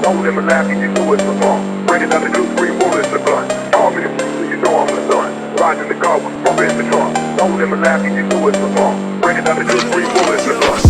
Don't let me laugh, you do it for fun. Bringing down the new green bullets and blunt. Call me the so you know I'm the son. Riding the car with bump in the trunk. Don't let me laugh, you do it for fun. Bringing down the new green bullets and blunt.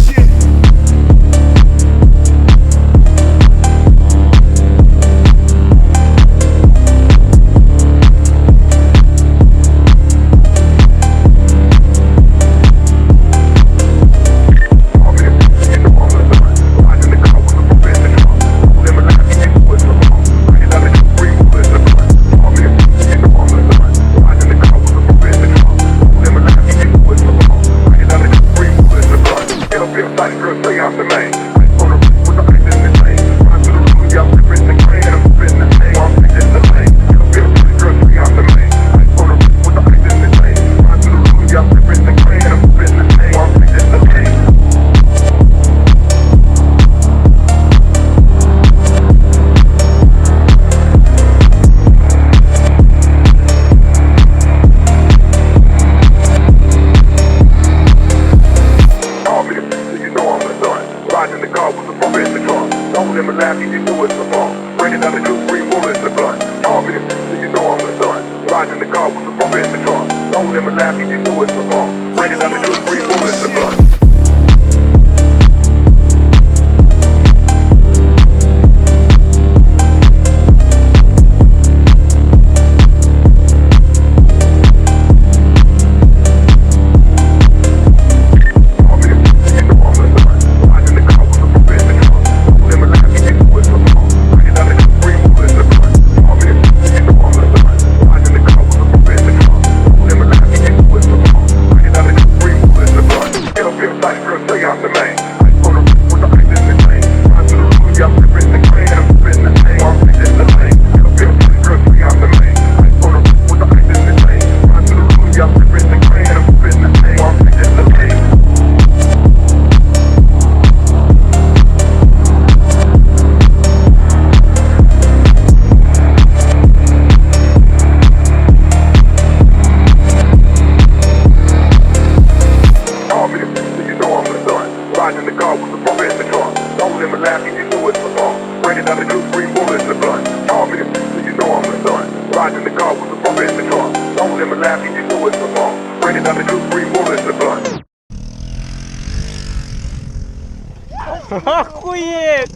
Охуеть!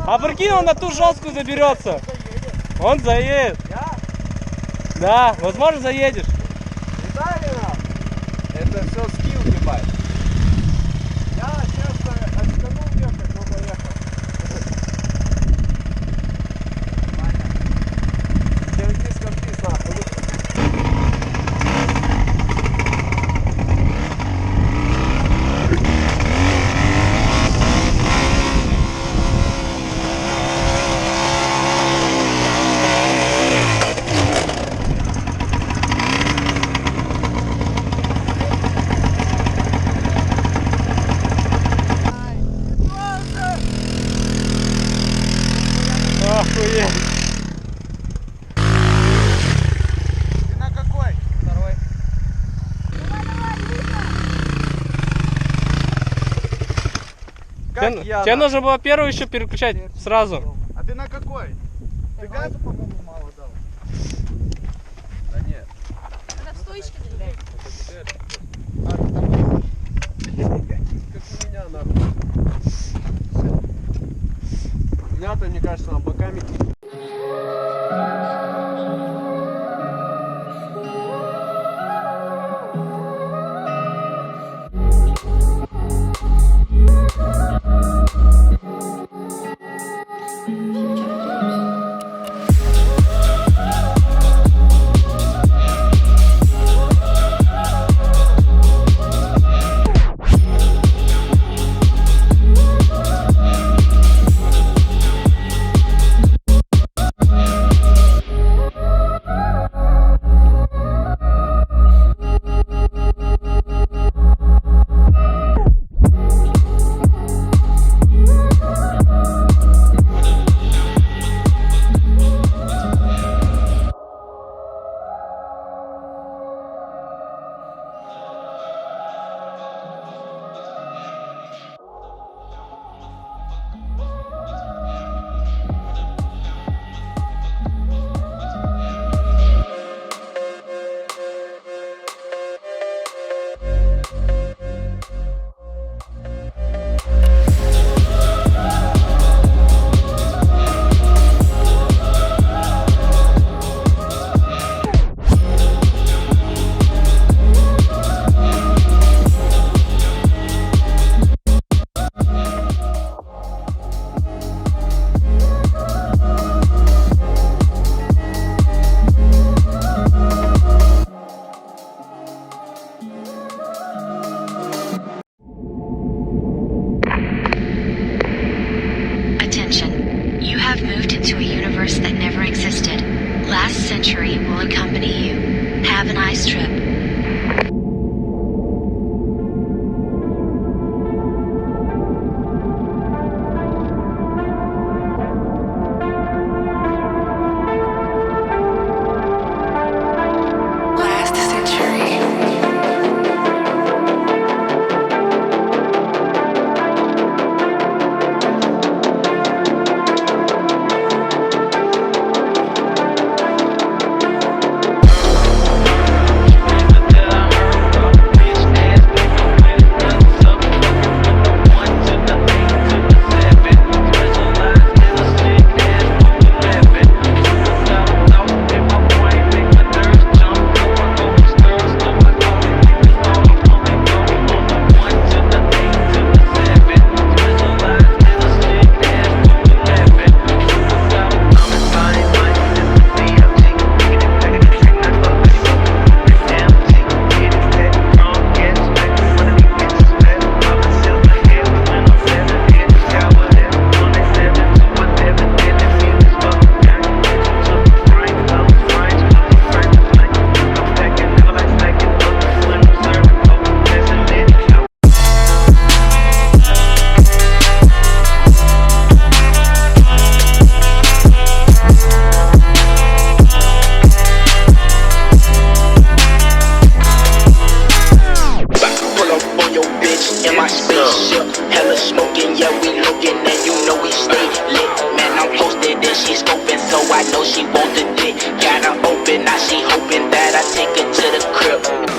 А прикинь, он на ту жесткую заберется. Он заедет. Да, возможно заедешь. Это все скилл, ебать. Я честно отстанул ехать, но поехал. Скопись нахуй. Охуеть! Ты на какой? Второй. Как я? Тебе нужно было первую еще переключать сразу. А ты на какой? Ты газу, по-моему, мало дал. Да нет. Она в стоечке держит. Как у меня нахуй. У меня-то, мне кажется, на боками. in my spaceship. Hella smoking, yeah, we looking, and you know we stay lit. Man, I'm posted and she scoping, so I know she want the dick. Got her open, now she hoping that I take her to the crib.